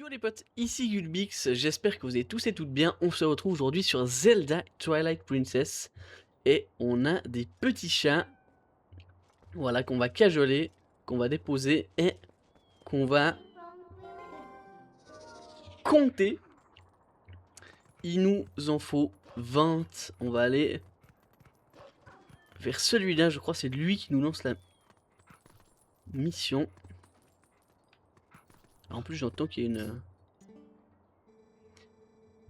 Hello les potes, ici Gulbix, j'espère que vous allez tous et toutes bien. On se retrouve aujourd'hui sur Zelda Twilight Princess et on a des petits chats, voilà, qu'on va cajoler, qu'on va déposer et qu'on va compter. Il nous en faut 20, on va aller vers celui-là, je crois que c'est lui qui nous lance la mission. En plus j'entends qu'il y a une...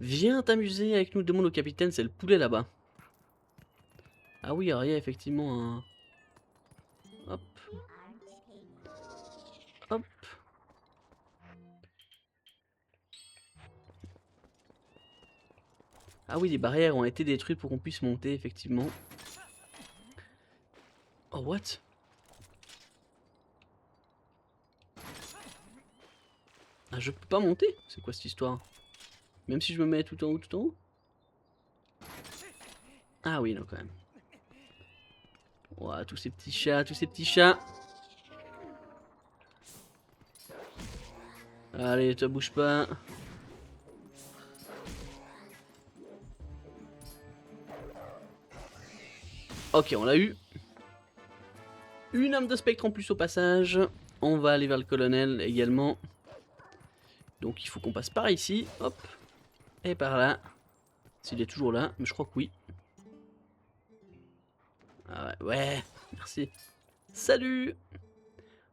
Viens t'amuser avec nous, demande au capitaine, c'est le poulet là-bas. Ah oui, alors il y a effectivement un... Hop. Hop. Ah oui, les barrières ont été détruites pour qu'on puisse monter, effectivement. Oh, what? Ah, je peux pas monter? C'est quoi cette histoire? Même si je me mets tout en haut, tout en haut? Ah oui, non, quand même. Ouah, tous ces petits chats, tous ces petits chats. Allez, toi bouge pas. Ok, on l'a eu. Une âme de spectre en plus au passage. On va aller vers le colonel également. Donc il faut qu'on passe par ici. Hop. Et par là. S'il est toujours là, mais je crois que oui. Ah ouais, ouais. Merci. Salut.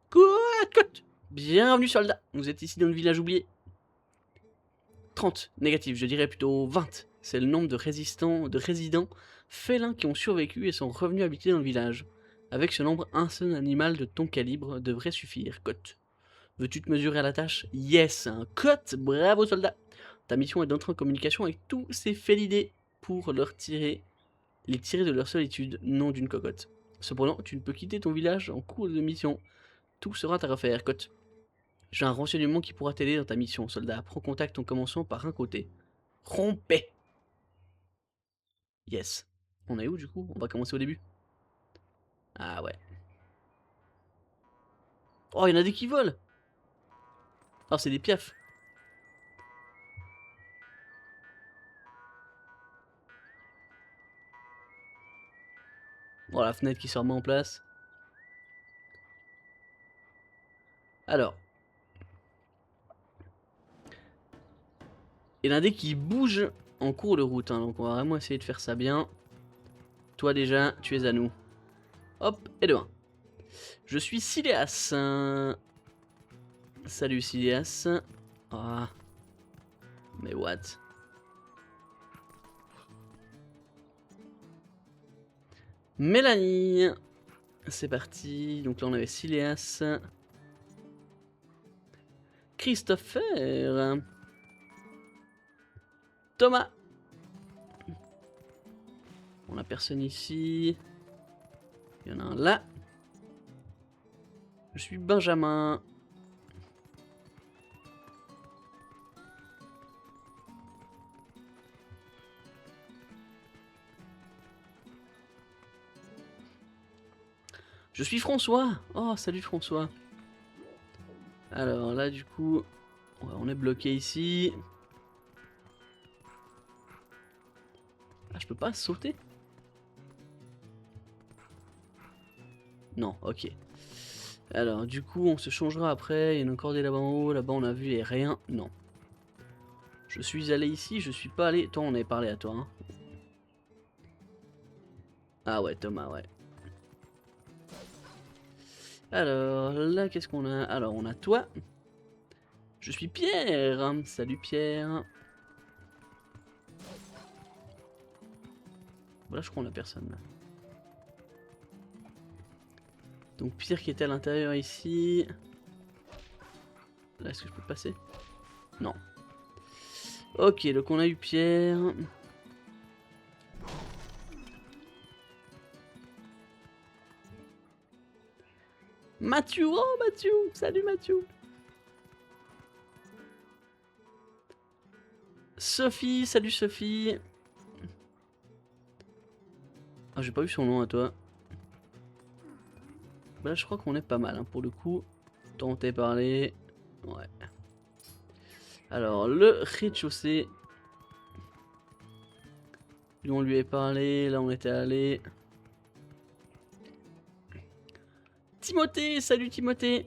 Quoi? Bienvenue soldat. Vous êtes ici dans le village oublié. 30, négatif, je dirais plutôt 20. C'est le nombre de résidents félins qui ont survécu et sont revenus habiter dans le village. Avec ce nombre, un seul animal de ton calibre devrait suffire. Cote. Veux-tu te mesurer à la tâche? Yes, un cote, bravo soldat. Ta mission est d'entrer en communication avec tous ces félidés pour les tirer de leur solitude, non d'une cocotte. Cependant, tu ne peux quitter ton village en cours de mission. Tout sera à refaire, cote. J'ai un renseignement qui pourra t'aider dans ta mission, soldat. Prends contact en commençant par un côté. Rompez. Yes. On est où du coup? On va commencer au début. Ah ouais. Oh, il y en a des qui volent. Oh, c'est des piafs. Bon, la fenêtre qui se remet en place. Alors. Il y en a des qui bougent en cours de route, hein, donc on va vraiment essayer de faire ça bien. Toi déjà, tu es à nous. Hop, et de 1. Je suis Sileas. Salut Sileas. Ah. Mais what? Mélanie. C'est parti. Donc là on avait Sileas. Christopher. Thomas. On a personne ici. Il y en a un là. Je suis Benjamin. Je suis François. Oh, salut François. Alors là, du coup, on est bloqué ici. Ah, je peux pas sauter? Non, ok. Alors, du coup, on se changera après. Il y en a encore des là-bas en haut. Là-bas, on a vu et rien. Non. Je suis allé ici, je suis pas allé. Toi, on avait parlé à toi. Hein. Ah ouais, Thomas, ouais. Alors, là, qu'est-ce qu'on a? Alors, on a toi. Je suis Pierre. Salut Pierre. Voilà, je crois qu'on a personne là. Donc Pierre qui était à l'intérieur ici. Là, est-ce que je peux passer? Non. Ok, donc on a eu Pierre. Mathieu, oh Mathieu, salut Mathieu. Sophie, salut Sophie. Ah, j'ai pas eu son nom à toi. Bah là, je crois qu'on est pas mal hein, pour le coup. Tant t'es parlé. Ouais. Alors, le rez-de-chaussée. Lui, on lui a parlé. Là, on était allé. Timothée, salut Timothée.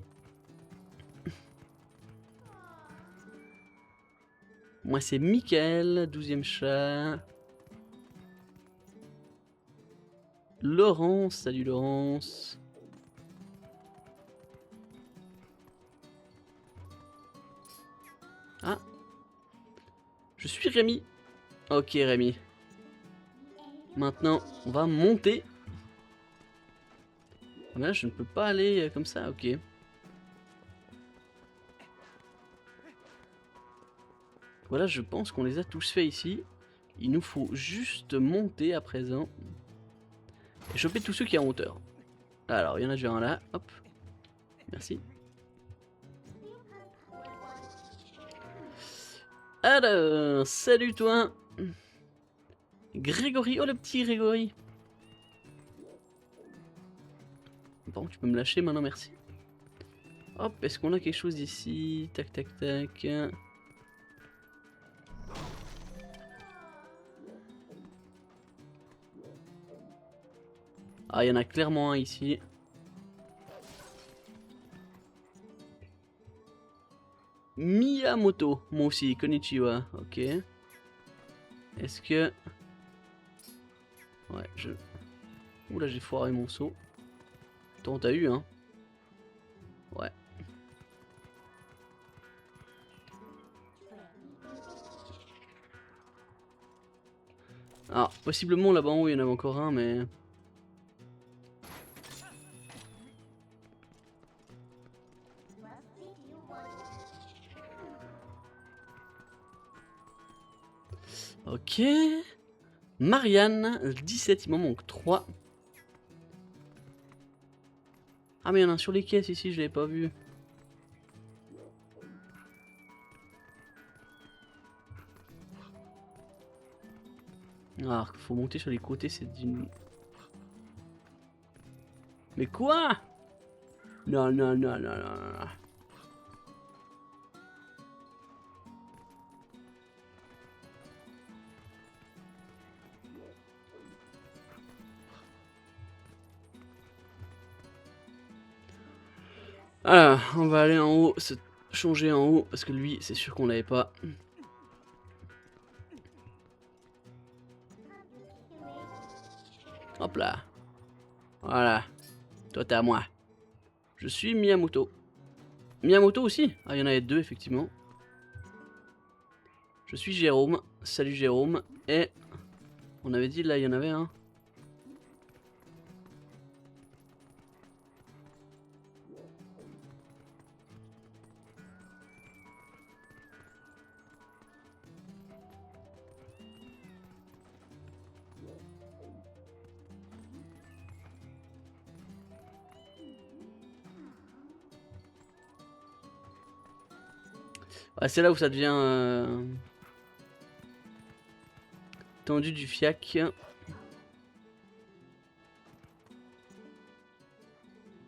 Moi, c'est Michael, 12e chat. Laurence, salut Laurence. Ah. Je suis Rémi. Ok Rémi. Maintenant, on va monter. Ah mais là, je ne peux pas aller comme ça, ok. Voilà, je pense qu'on les a tous faits ici. Il nous faut juste monter à présent. Et choper tous ceux qui sont en hauteur. Alors, il y en a déjà un là, hop. Merci. Alors, salut toi. Grégory, oh le petit Grégory. Bon, tu peux me lâcher maintenant, merci. Hop, est-ce qu'on a quelque chose ici? Tac, tac, tac. Ah, il y en a clairement un ici. Miyamoto, moi aussi, konnichiwa, ok. Est-ce que... Ouais, je... Oula, j'ai foiré mon saut. Toi, t'as eu, hein? Ouais. Alors, possiblement là-bas en haut, il y en avait encore un, mais... Ok. Marianne, 17, il m'en manque 3. Ah, mais il y en a un sur les caisses ici, je l'avais pas vu. Ah, faut monter sur les côtés, c'est d'une... Mais quoi? Non, non, non, non, non, non. Alors, on va aller en haut, se changer en haut, parce que lui, c'est sûr qu'on l'avait pas. Hop là. Voilà. Toi, t'es à moi. Je suis Miyamoto. Miyamoto aussi? Ah, il y en avait deux, effectivement. Je suis Jérôme. Salut Jérôme. Et... On avait dit, là, il y en avait un. Ah, c'est là où ça devient... tendu du fiac.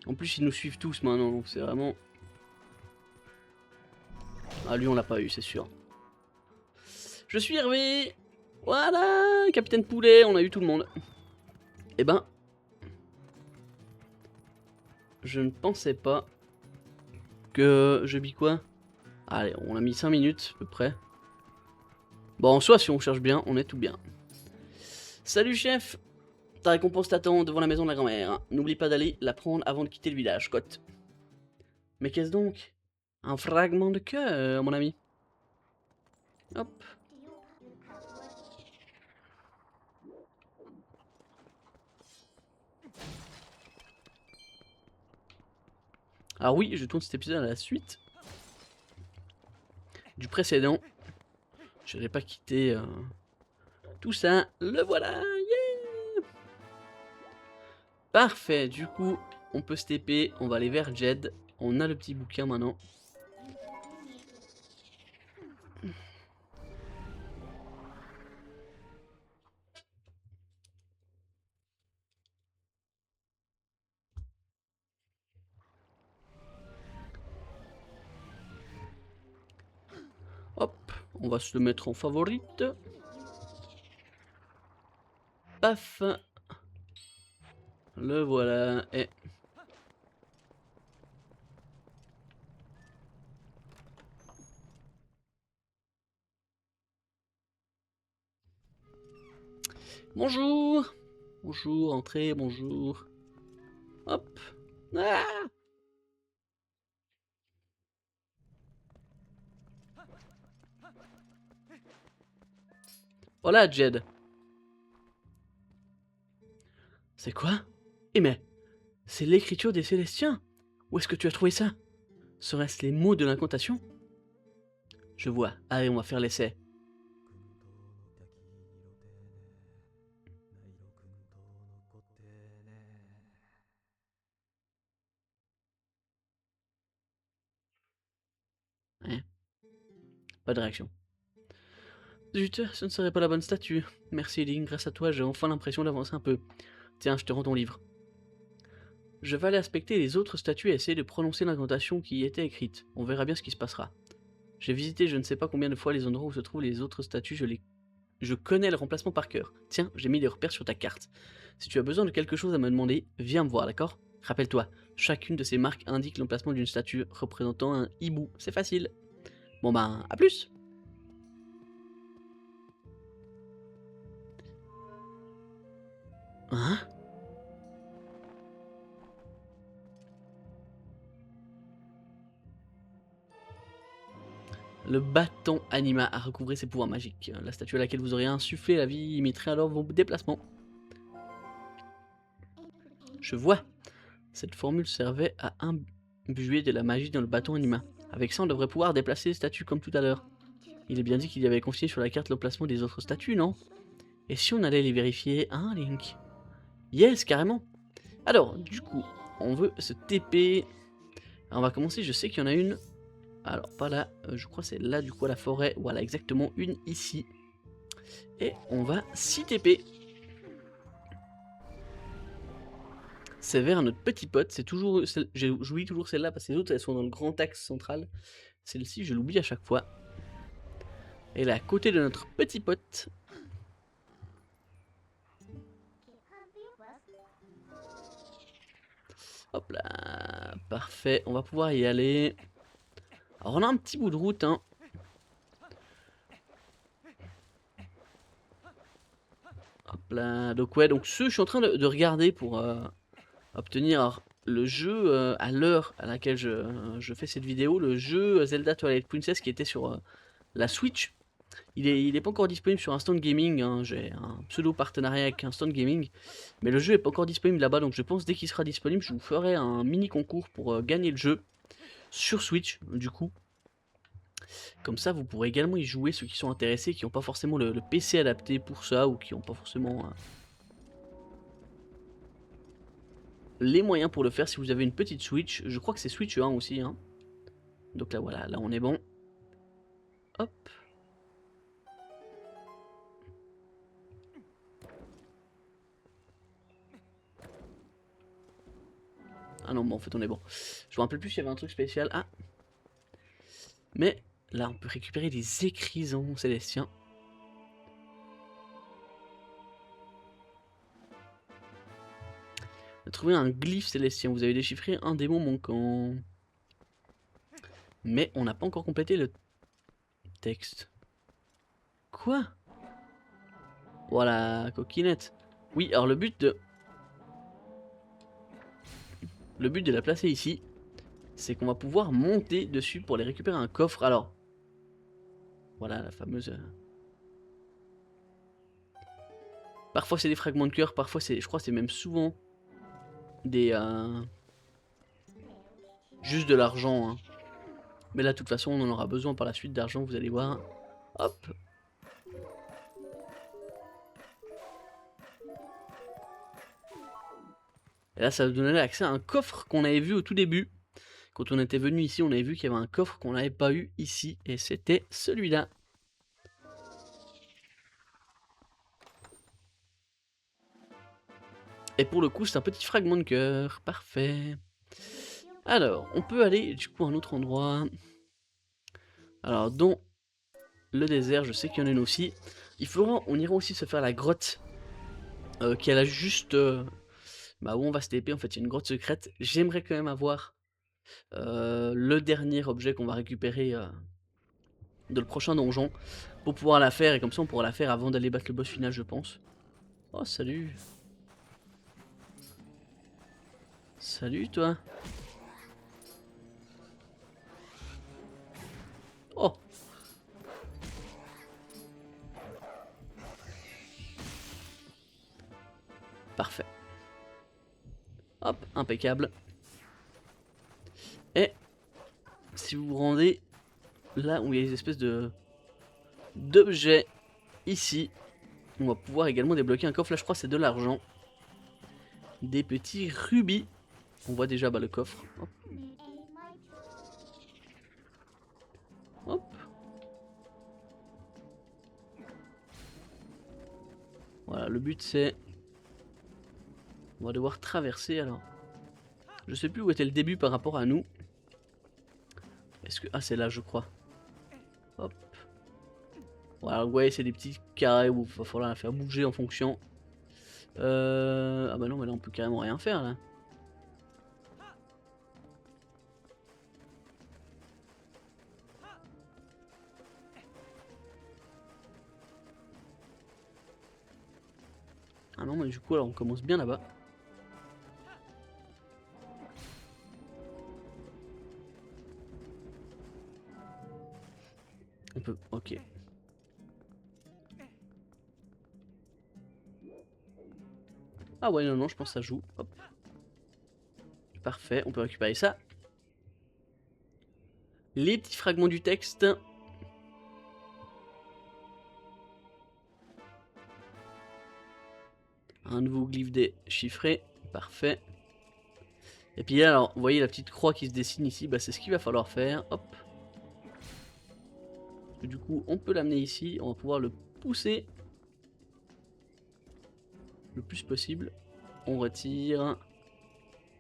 En plus, ils nous suivent tous maintenant, donc c'est vraiment... Ah, lui, on l'a pas eu, c'est sûr. Je suis Hervé. Voilà, Capitaine Poulet, on a eu tout le monde. Eh ben... Je ne pensais pas que je bis quoi. Allez, on a mis 5 minutes, à peu près. Bon, en soi, si on cherche bien, on est tout bien. Salut, chef. Ta récompense t'attend devant la maison de la grand-mère. N'oublie pas d'aller la prendre avant de quitter le village, Cotte. Mais qu'est-ce donc? Un fragment de cœur, mon ami. Hop. Alors oui, je tourne cet épisode à la suite du précédent. Je n'ai pas quitté tout ça. Le voilà, yeah. Parfait, du coup, on peut se TP. On va aller vers Jed. On a le petit bouquin maintenant. Hop, On va se le mettre en favorite. Paf. Le voilà. Et... Bonjour. Bonjour, entrez, bonjour. Hop. Ah, voilà, Jed. C'est quoi? Eh mais, c'est l'écriture des Célestiens. Où est-ce que tu as trouvé ça? Serait-ce les mots de l'incantation? Je vois. Allez, on va faire l'essai. Hein? Pas de réaction. Zut, ce ne serait pas la bonne statue. Merci, Link, grâce à toi, j'ai enfin l'impression d'avancer un peu. Tiens, je te rends ton livre. Je vais aller inspecter les autres statues et essayer de prononcer l'incantation qui y était écrite. On verra bien ce qui se passera. J'ai visité je ne sais pas combien de fois les endroits où se trouvent les autres statues, je connais le remplacement par cœur. Tiens, j'ai mis des repères sur ta carte. Si tu as besoin de quelque chose à me demander, viens me voir, d'accord? Rappelle-toi, chacune de ces marques indique l'emplacement d'une statue représentant un hibou. C'est facile. Bon ben, à plus! Hein? Le bâton anima a recouvré ses pouvoirs magiques. La statue à laquelle vous auriez insufflé la vie imiterait alors vos déplacements. Je vois. Cette formule servait à imbuer de la magie dans le bâton anima. Avec ça, on devrait pouvoir déplacer les statues comme tout à l'heure. Il est bien dit qu'il y avait confié sur la carte l'emplacement des autres statues, non? Et si on allait les vérifier, hein, Link? Yes, carrément. Alors, du coup, on veut se TP. Alors, on va commencer, je sais qu'il y en a une. Alors, pas là, je crois que c'est là, du coup, à la forêt. Voilà, exactement, une ici. Et on va s'y TP. C'est vers notre petit pote, c'est toujours... J'oublie toujours celle-là parce que les autres, elles sont dans le grand axe central. Celle-ci, je l'oublie à chaque fois. Elle est à côté de notre petit pote. Hop là, parfait, on va pouvoir y aller. Alors on a un petit bout de route, hein. Hop là, donc ouais, donc je suis en train de regarder pour obtenir le jeu à l'heure à laquelle je fais cette vidéo, le jeu Zelda Twilight Princess qui était sur la Switch. Il est pas encore disponible sur Instant Gaming, hein. J'ai un pseudo partenariat avec Instant Gaming, mais le jeu est pas encore disponible là-bas, donc je pense dès qu'il sera disponible, je vous ferai un mini concours pour gagner le jeu sur Switch, du coup. Comme ça, vous pourrez également y jouer, ceux qui sont intéressés, qui n'ont pas forcément le PC adapté pour ça, ou qui n'ont pas forcément les moyens pour le faire. Si vous avez une petite Switch, je crois que c'est Switch 1 aussi, hein. Donc là, voilà, là on est bon. Hop. Ah non, bon, en fait on est bon. Je me rappelle plus s'il y avait un truc spécial. Ah. Mais là, on peut récupérer des écrisons célestiens. On a trouvé un glyphe célestien. Vous avez déchiffré un démon manquant. Mais on n'a pas encore complété le texte. Quoi? Voilà, coquinette. Oui, alors le but de la placer ici, c'est qu'on va pouvoir monter dessus pour aller récupérer un coffre. Alors, voilà la fameuse... Parfois c'est des fragments de cœur, parfois c'est, je crois que c'est même souvent des... juste de l'argent, hein. Mais là, de toute façon, on en aura besoin par la suite d'argent, vous allez voir. Hop. Et là, ça va nous donner accès à un coffre qu'on avait vu au tout début. Quand on était venu ici, on avait vu qu'il y avait un coffre qu'on n'avait pas eu ici. Et c'était celui-là. Et pour le coup, c'est un petit fragment de cœur. Parfait. Alors, on peut aller du coup à un autre endroit. Alors, dont le désert, je sais qu'il y en a une aussi. On ira aussi se faire la grotte qui est là juste bah, où on va se TP. En fait, il y a une grotte secrète. J'aimerais quand même avoir le dernier objet qu'on va récupérer de le prochain donjon pour pouvoir la faire. Et comme ça, on pourra la faire avant d'aller battre le boss final, je pense. Oh, salut. Salut, toi. Oh. Parfait. Hop, impeccable. Et si vous vous rendez là où il y a des espèces d'objets ici, on va pouvoir également débloquer un coffre. Là, je crois que c'est de l'argent. Des petits rubis. On voit déjà bah, le coffre. Hop. Hop. Voilà, le but c'est... On va devoir traverser alors. Je sais plus où était le début par rapport à nous. Est-ce que... Ah, c'est là, je crois. Hop. Voilà, ouais, c'est des petits carrés où il va falloir la faire bouger en fonction. Ah bah non, mais là on peut carrément rien faire là. Ah non, mais du coup, alors on commence bien là-bas. On peut... Ok. Ah ouais, non, non, je pense que ça joue. Hop. Parfait, on peut récupérer ça. Les petits fragments du texte. Un nouveau glyphe déchiffré. Parfait. Et puis là, alors, vous voyez la petite croix qui se dessine ici, bah, c'est ce qu'il va falloir faire. Hop. Du coup, on peut l'amener ici. On va pouvoir le pousser le plus possible. On retire.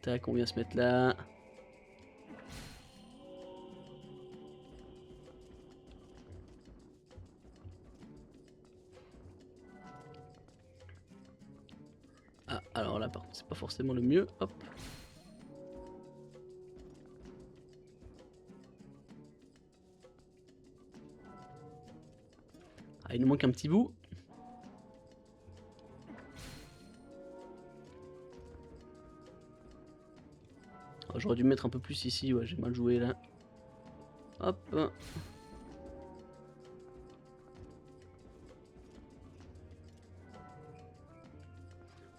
Tac, on vient se mettre là. Ah, alors là, par contre, c'est pas forcément le mieux. Hop. Ah, il nous manque un petit bout. Oh, j'aurais dû mettre un peu plus ici, ouais, j'ai mal joué là. Hop.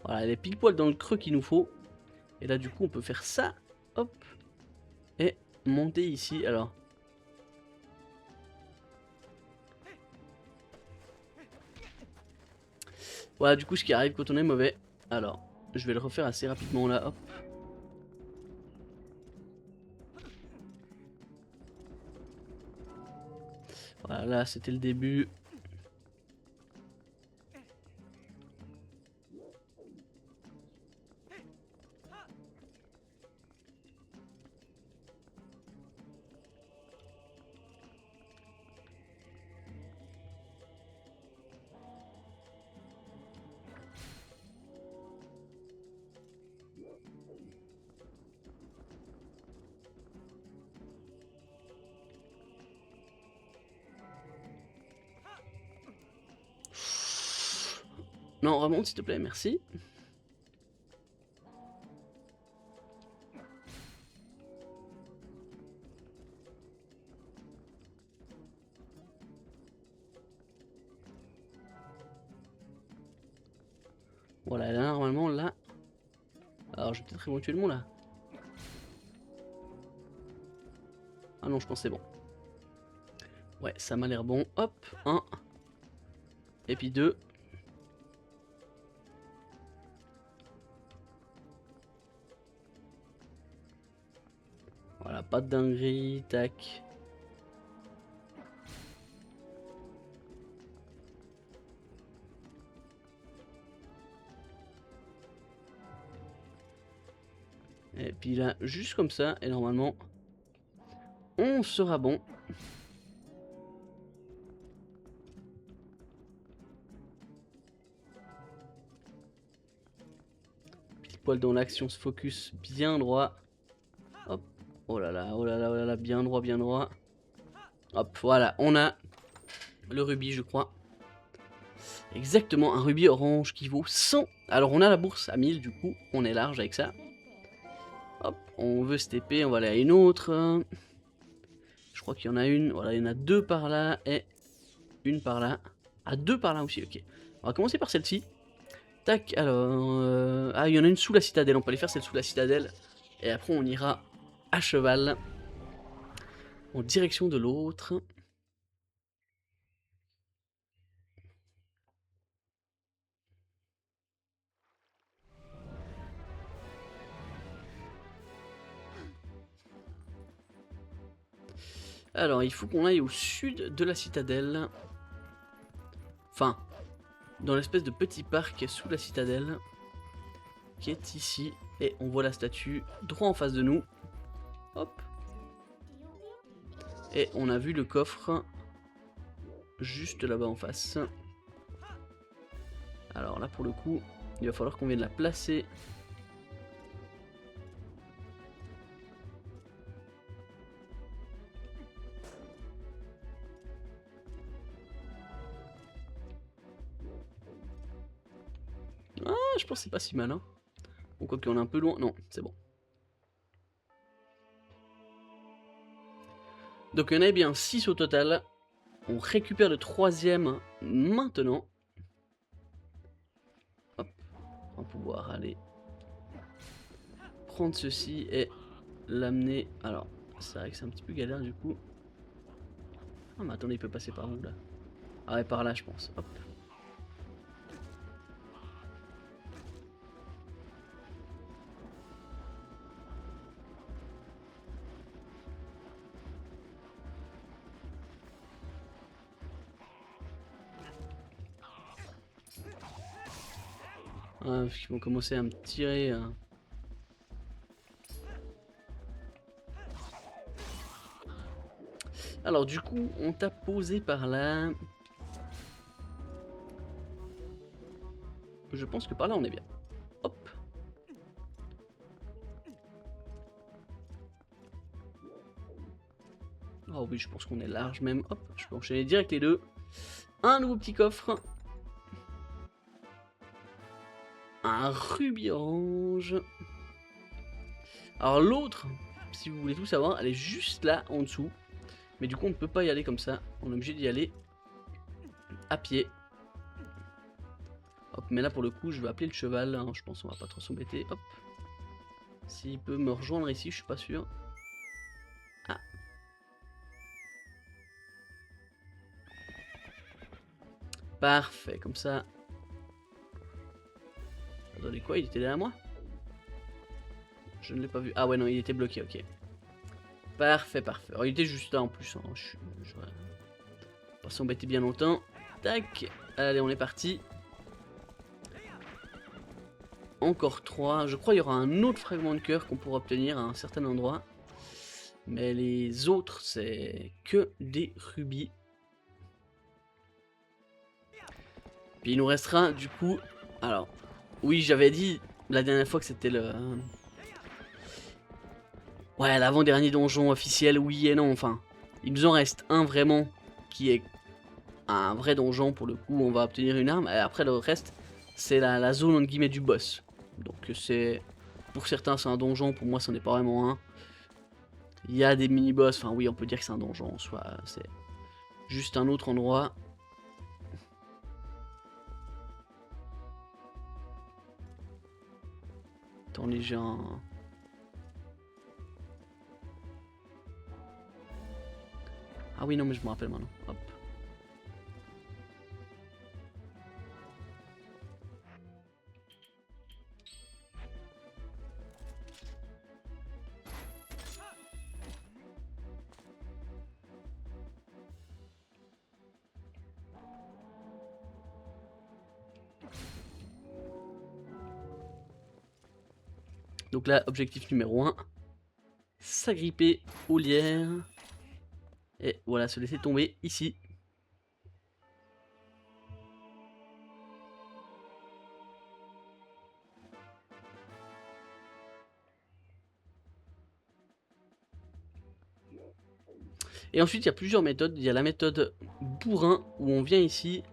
Voilà, elle est pile poil dans le creux qu'il nous faut. Et là, du coup, on peut faire ça. Hop. Et monter ici. Alors. Voilà, du coup, ce qui arrive quand on est mauvais. Alors, je vais le refaire assez rapidement là. Hop. Voilà, là, c'était le début. Non, remonte s'il te plaît, merci. Voilà, là, normalement, là. Alors, je vais peut-être éventuellement là. Ah non, je pense que c'est bon. Ouais, ça m'a l'air bon. Hop, 1. Et puis 2. Voilà, pas de dinguerie, tac. Et puis là, juste comme ça, et normalement, on sera bon. poil dans l'axe, on se focus bien droit. Hop, oh là là, oh là là, oh là là, bien droit, bien droit. Hop, voilà, on a le rubis, je crois. Exactement, un rubis orange qui vaut 100. Alors on a la bourse à 1000, du coup, on est large avec ça. Hop, on veut cette épée, on va aller à une autre. Je crois qu'il y en a une, voilà, il y en a deux par là et une par là. Ah, deux par là aussi, ok. On va commencer par celle-ci. Tac, alors... Ah, il y en a une sous la citadelle, on peut aller faire celle sous la citadelle. Et après on ira à cheval en direction de l'autre. Alors, il faut qu'on aille au sud de la citadelle. Enfin, dans l'espèce de petit parc sous la citadelle. Qui est ici. Et on voit la statue droit en face de nous. Hop. Et on a vu le coffre juste là-bas en face. Alors là, pour le coup, il va falloir qu'on vienne la placer. Ah, je pense que c'est pas si mal, hein. Ou quoi qu'on est un peu loin. Non, c'est bon. Donc il y en avait bien 6 au total. On récupère le troisième maintenant. Hop. On va pouvoir aller prendre ceci et l'amener. Alors, c'est vrai que c'est un petit peu galère du coup. Ah mais attendez, il peut passer par où là? Ah ouais, par là je pense. Hop. Ah, ils vont commencer à me tirer. Alors du coup, on t'a posé par là. Je pense que par là on est bien. Hop. Oh oui, je pense qu'on est large même. Hop, je peux enchaîner direct les deux. Un nouveau petit coffre. Un rubis orange. Alors l'autre, si vous voulez tout savoir, elle est juste là en dessous. Mais du coup on ne peut pas y aller comme ça. On est obligé d'y aller à pied. Hop, mais là pour le coup je vais appeler le cheval. Hein. Je pense qu'on va pas trop s'embêter. Hop. S'il peut me rejoindre ici, je suis pas sûr. Ah. Parfait, comme ça. Attendez quoi, il était derrière moi? Je ne l'ai pas vu. Ah ouais non, il était bloqué, ok. Parfait, parfait. Alors, il était juste là en plus. Hein. Je vais pas s'embêter bien longtemps. Tac. Allez, on est parti. Encore 3. Je crois qu'il y aura un autre fragment de cœur qu'on pourra obtenir à un certain endroit. Mais les autres, c'est que des rubis. Puis il nous restera du coup... Alors, oui, j'avais dit la dernière fois que c'était le... Ouais, l'avant-dernier donjon officiel, oui et non, enfin. Il nous en reste un vraiment qui est un vrai donjon pour le coup, on va obtenir une arme. Et après le reste, c'est la zone entre guillemets du boss. Donc c'est... Pour certains c'est un donjon, pour moi ce n'est pas vraiment un. Il y a des mini-boss, enfin oui on peut dire que c'est un donjon, soit c'est juste un autre endroit. Attendez, j'ai un... Ah oui non mais je me rappelle maintenant, hop. Donc là, objectif numéro 1, s'agripper aux lierre. Et voilà, se laisser tomber ici. Et ensuite il y a plusieurs méthodes. Il y a la méthode bourrin où on vient ici,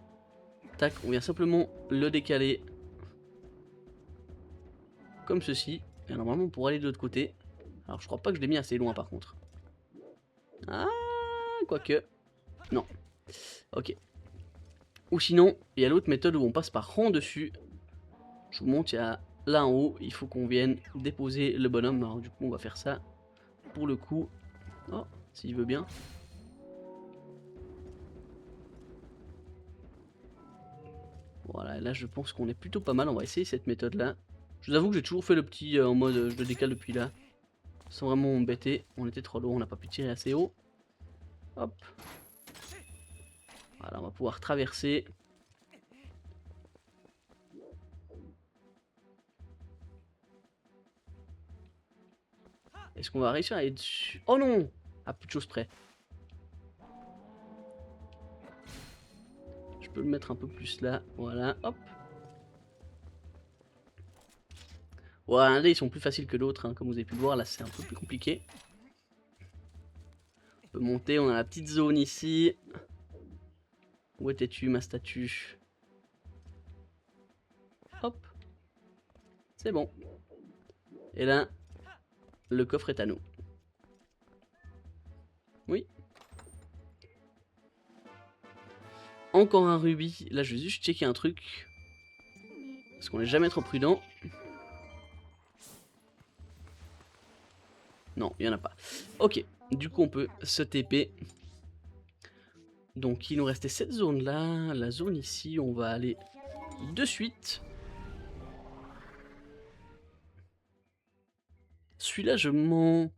tac, on vient simplement le décaler comme ceci. Et normalement on pourra aller de l'autre côté. Alors je crois pas que je l'ai mis assez loin par contre. Ah, quoique. Non. Ok. Ou sinon, il y a l'autre méthode où on passe par rond dessus. Je vous montre, il y a là en haut, il faut qu'on vienne déposer le bonhomme. Alors du coup, on va faire ça pour le coup. Oh, s'il veut bien. Voilà, là je pense qu'on est plutôt pas mal. On va essayer cette méthode là. Je vous avoue que j'ai toujours fait le petit en mode je le décale depuis là. Sans vraiment m'embêter. On était trop loin, on n'a pas pu tirer assez haut. Hop. Voilà, on va pouvoir traverser. Est-ce qu'on va réussir à aller dessus? Oh non! À peu de choses près. Je peux le mettre un peu plus là. Voilà, hop. Voilà, là ils sont plus faciles que l'autre, hein, comme vous avez pu le voir. Là c'est un peu plus compliqué. On peut monter, on a la petite zone ici. Où étais-tu, ma statue? Hop. C'est bon. Et là, le coffre est à nous. Oui. Encore un rubis. Là, je vais juste checker un truc. Parce qu'on n'est jamais trop prudent. Non, il n'y en a pas. Ok. Du coup, on peut se TP. Donc, il nous restait cette zone-là. La zone ici, on va aller de suite. Celui-là, je m'en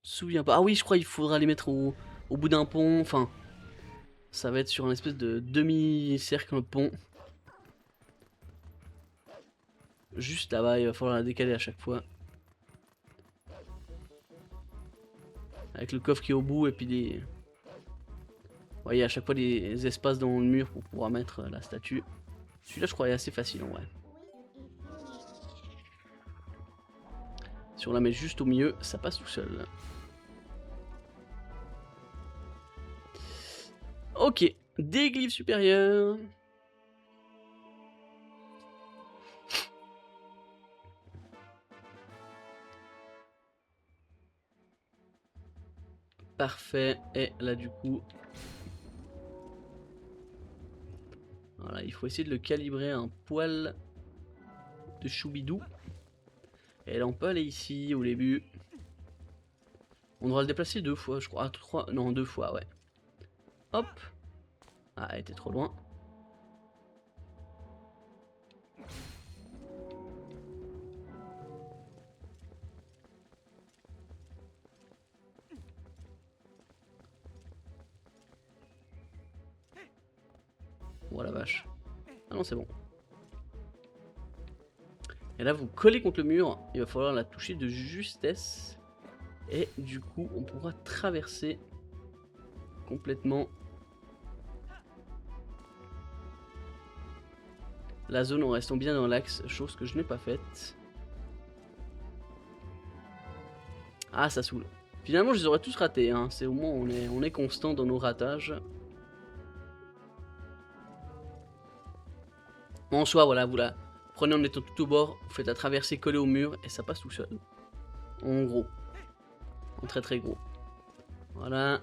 souviens pas. Ah oui, je crois qu'il faudra les mettre au bout d'un pont. Enfin, ça va être sur un espèce de demi-cercle pont. Juste là-bas, il va falloir la décaler à chaque fois. Avec le coffre qui est au bout et puis les... Vous voyez à chaque fois des espaces dans le mur pour pouvoir mettre la statue. Celui-là je crois est assez facile en vrai. Si on la met juste au milieu, ça passe tout seul. Ok, des glyphes supérieurs. Parfait, et là du coup... Voilà, il faut essayer de le calibrer un poil de choubidou. Et là on peut aller ici au début. On devra le déplacer 2 fois je crois. Ah, 3... Non, 2 fois, ouais. Hop. Ah, elle était trop loin. Oh la vache. Ah non, c'est bon. Et là, vous collez contre le mur. Il va falloir la toucher de justesse. Et du coup, on pourra traverser complètement la zone en restant bien dans l'axe, chose que je n'ai pas faite. Ah, ça saoule. Finalement, je les aurais tous ratés. Hein. C'est au moins on est constant dans nos ratages. En soi, voilà, vous la prenez en étant tout au bord, vous faites la traversée collée au mur et ça passe tout seul. En gros. En très très gros. Voilà.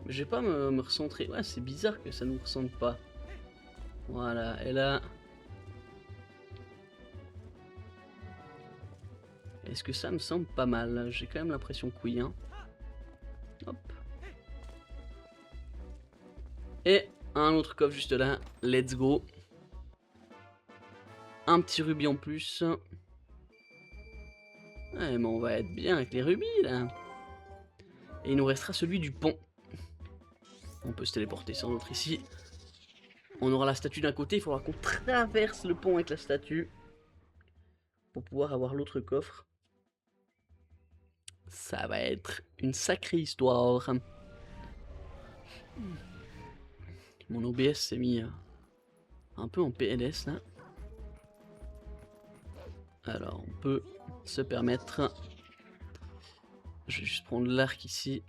Mais je vais pas me recentrer. Ouais, c'est bizarre que ça nous ressemble pas. Voilà, et là... Est-ce que ça me semble pas mal? J'ai quand même l'impression que oui. Hein. Hop. Et un autre coffre juste là. Let's go. Un petit rubis en plus. Ouais, mais on va être bien avec les rubis là. Et il nous restera celui du pont. On peut se téléporter sans doute ici. On aura la statue d'un côté, il faudra qu'on traverse le pont avec la statue. Pour pouvoir avoir l'autre coffre. Ça va être une sacrée histoire. Mon OBS s'est mis un peu en PLS là. Alors on peut se permettre Je vais juste prendre l'arc ici.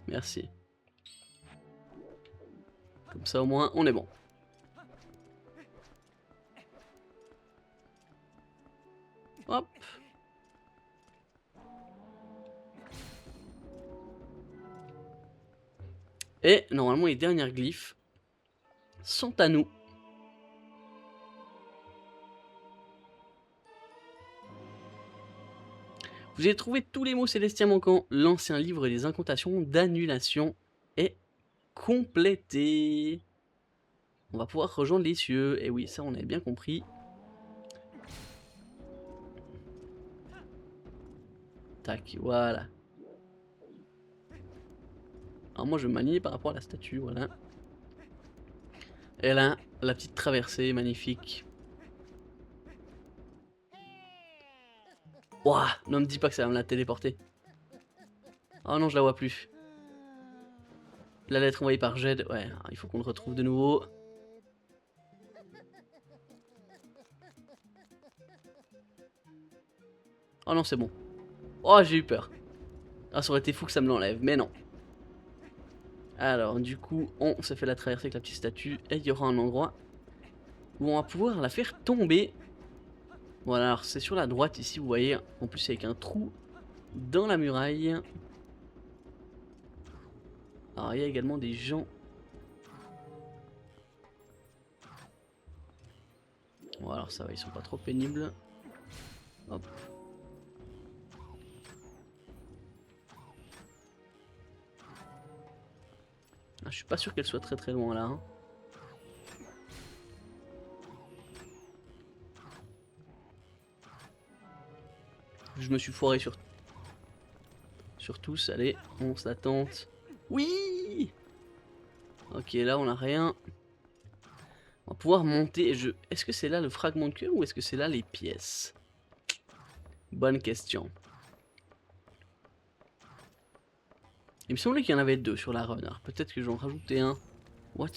Merci. Comme ça au moins on est bon. Hop. Et normalement les dernières glyphes sont à nous. Vous avez trouvé tous les mots célestiens manquants. L'ancien livre des incantations d'annulation est complété. On va pouvoir rejoindre les cieux. Et oui, ça on avait bien compris. Tac, voilà. Alors moi je vais m'aligner par rapport à la statue, voilà. Et là, la petite traversée, magnifique. Ouah, ne me dis pas que ça va me la téléporter. Oh non, je la vois plus. La lettre envoyée par Jed, ouais, il faut qu'on le retrouve de nouveau. Oh non, c'est bon. Oh, j'ai eu peur. Ah, ça aurait été fou que ça me l'enlève, mais non. Alors, du coup, on se fait la traversée avec la petite statue. Et il y aura un endroit où on va pouvoir la faire tomber. Voilà, alors c'est sur la droite ici, vous voyez. En plus, avec un trou dans la muraille. Alors, il y a également des gens. Bon, alors ça va, ils sont pas trop pénibles. Hop. Ah, je suis pas sûr qu'elle soit très très loin là. Hein. Je me suis foiré sur tous. Allez, on se la tente. Oui! Ok, là on a rien. On va pouvoir monter. Est-ce que c'est là le fragment de cœur ou est-ce que c'est là les pièces? Bonne question. Il me semblait qu'il y en avait deux sur la run. Alors peut-être que j'en rajoutais un. What?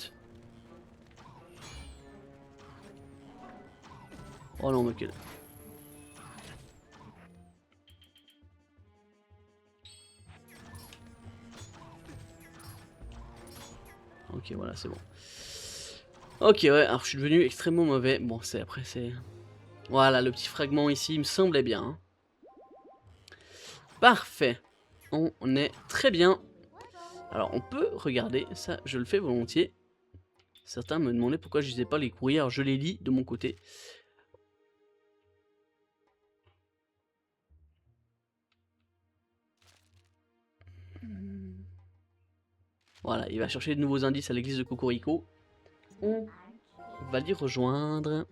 Oh non, mais quel... Ok, voilà, c'est bon. Ok, ouais, alors je suis devenu extrêmement mauvais. Bon, après, c'est... Voilà, le petit fragment ici, il me semblait bien. Hein. Parfait. On est très bien. Alors, on peut regarder, ça, je le fais volontiers. Certains me demandaient pourquoi je lisais pas les courriers, alors je les lis de mon côté. Voilà, il va chercher de nouveaux indices à l'église de Cocorico. On va l'y rejoindre.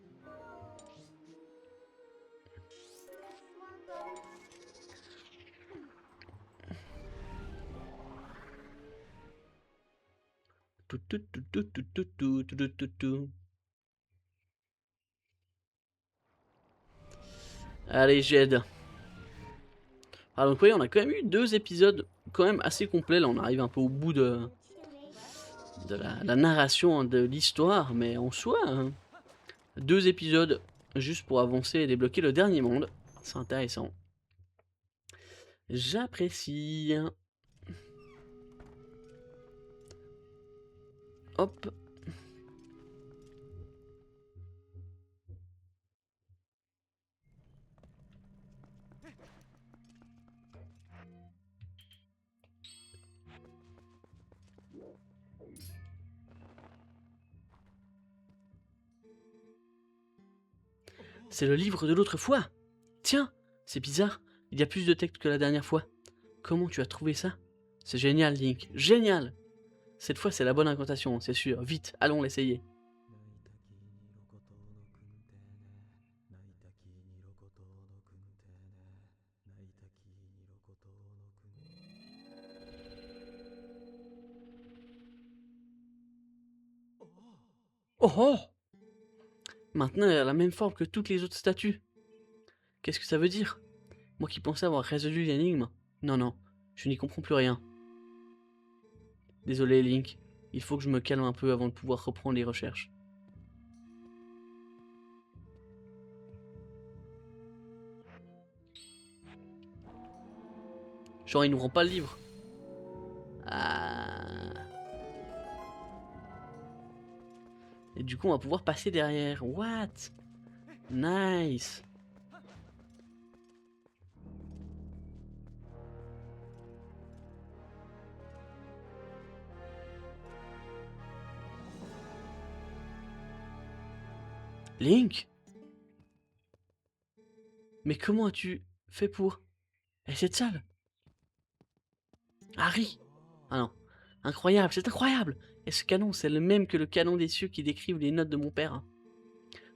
Allez, j'aide. Ah donc oui, on a quand même eu 2 épisodes quand même assez complets. Là, on arrive un peu au bout de la narration de l'histoire, mais en soi, 2 épisodes juste pour avancer et débloquer le dernier monde. C'est intéressant. J'apprécie. Hop. C'est le livre de l'autre fois. Tiens, c'est bizarre. Il y a plus de texte que la dernière fois. Comment tu as trouvé ça? C'est génial, Link. Génial! Cette fois, c'est la bonne incantation, c'est sûr. Vite, allons l'essayer. Oh oh! Maintenant, elle a la même forme que toutes les autres statues. Qu'est-ce que ça veut dire? Moi qui pensais avoir résolu l'énigme. Non, non, je n'y comprends plus rien. Désolé, Link. Il faut que je me calme un peu avant de pouvoir reprendre les recherches. Genre, il nous rend pas le livre. Ah. Et du coup, on va pouvoir passer derrière. What? Nice. Link? Mais comment as-tu fait pour... Et cette salle? Harry? Ah non. Incroyable, c'est incroyable! Et ce canon, c'est le même que le canon des cieux qui décrivent les notes de mon père.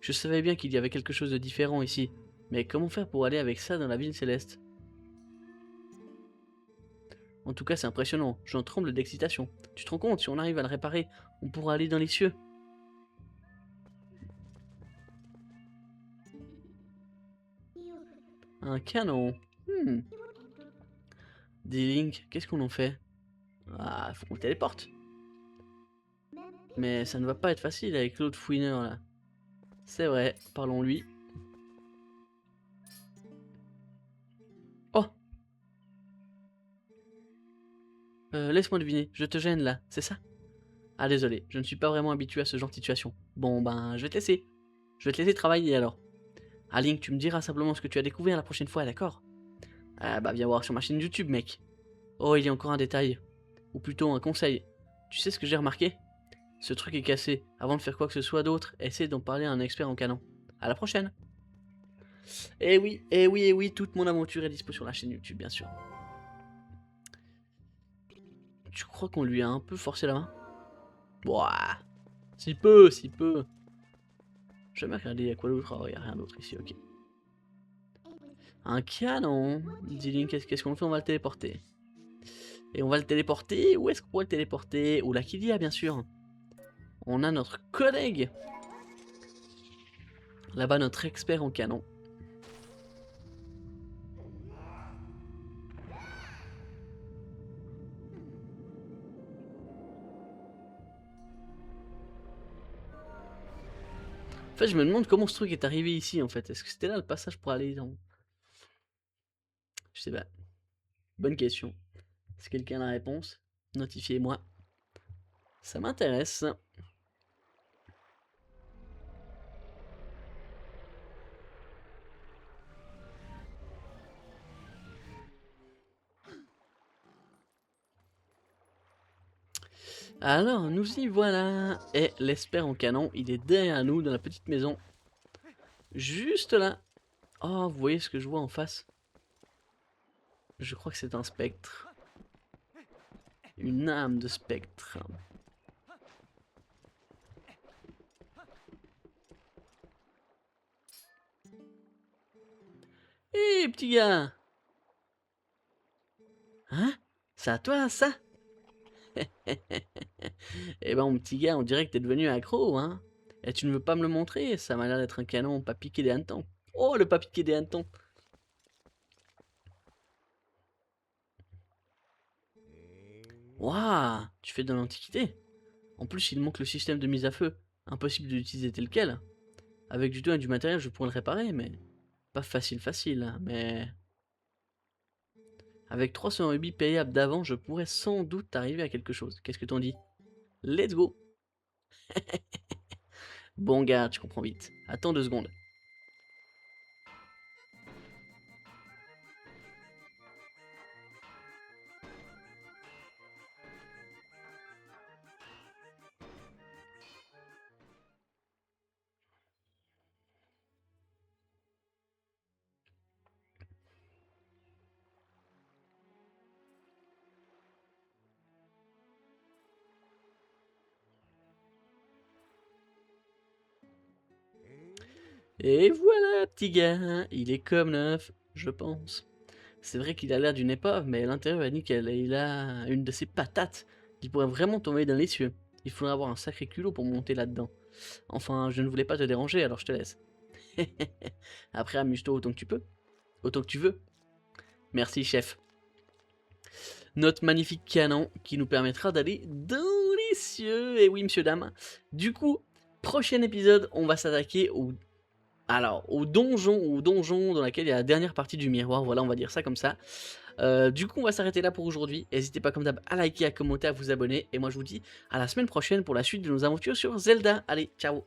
Je savais bien qu'il y avait quelque chose de différent ici. Mais comment faire pour aller avec ça dans la ville céleste? En tout cas, c'est impressionnant. J'en tremble d'excitation. Tu te rends compte, si on arrive à le réparer, on pourra aller dans les cieux. Un canon. Dis Link, qu'est-ce qu'on en fait? Ah, faut qu'on le téléporte. Mais ça ne va pas être facile avec l'autre fouineur là. C'est vrai, parlons-lui. Oh! Laisse-moi deviner, je te gêne là, c'est ça? Ah désolé, je ne suis pas vraiment habitué à ce genre de situation. Bon ben, je vais te laisser. Je vais te laisser travailler alors. Ah Link, tu me diras simplement ce que tu as découvert la prochaine fois, d'accord? Ah bah viens voir sur ma chaîne YouTube, mec. Oh, il y a encore un détail. Ou plutôt un conseil. Tu sais ce que j'ai remarqué? Ce truc est cassé. Avant de faire quoi que ce soit d'autre, essaie d'en parler à un expert en canon. À la prochaine. Eh oui, eh oui, eh oui, toute mon aventure est dispo sur la chaîne YouTube, bien sûr. Tu crois qu'on lui a un peu forcé la main? Ouah, si peu, si peu. J'ai jamais regardé, y'a quoi d'autre? Oh, y'a rien d'autre ici, ok. Un canon. Dis Link, qu'est-ce qu'on fait? On va le téléporter. Et on va le téléporter. Où est-ce qu'on pourrait le téléporter? Ou la Kidia, bien sûr. On a notre collègue. Là-bas, notre expert en canon. En fait, je me demande comment ce truc est arrivé ici, en fait. Est-ce que c'était là le passage pour aller dans... Je sais pas. Bonne question. Si quelqu'un a la réponse, notifiez-moi. Ça m'intéresse. Alors, nous y voilà. Et l'espère en canon, il est derrière nous dans la petite maison. Juste là. Oh, vous voyez ce que je vois en face? Je crois que c'est un spectre. Une âme de spectre. Hé, petit gars! Hein? C'est à toi, ça? Eh ben, mon petit gars, on dirait que t'es devenu accro, hein? Et tu ne veux pas me le montrer? Ça m'a l'air d'être un canon pas piqué des hannetons. Oh, le pas piqué des hannetons! Waouh! Tu fais de l'antiquité? En plus, il manque le système de mise à feu. Impossible de l'utiliser tel quel. Avec du temps et du matériel, je pourrais le réparer, mais... Pas facile, facile, hein, mais... Avec 300 rubis payables d'avant, je pourrais sans doute arriver à quelque chose. Qu'est-ce que t'en dis? Let's go! Bon gars, tu comprends vite. Attends 2 secondes. Et voilà, petit gars, il est comme neuf, je pense. C'est vrai qu'il a l'air d'une épave, mais à l'intérieur, il a dit qu'il a une de ces patates qui pourrait vraiment tomber dans les cieux. Il faudrait avoir un sacré culot pour monter là-dedans. Enfin, je ne voulais pas te déranger, alors je te laisse. Après, amuse-toi autant que tu peux. Autant que tu veux. Merci, chef. Notre magnifique canon qui nous permettra d'aller dans les cieux. Et oui, monsieur, dame. Du coup, prochain épisode, on va s'attaquer au donjon dans lequel il y a la dernière partie du miroir. Voilà, on va dire ça comme ça. Du coup, on va s'arrêter là pour aujourd'hui. N'hésitez pas, comme d'hab, à liker, à commenter, à vous abonner. Et moi, je vous dis à la semaine prochaine pour la suite de nos aventures sur Zelda. Allez, ciao!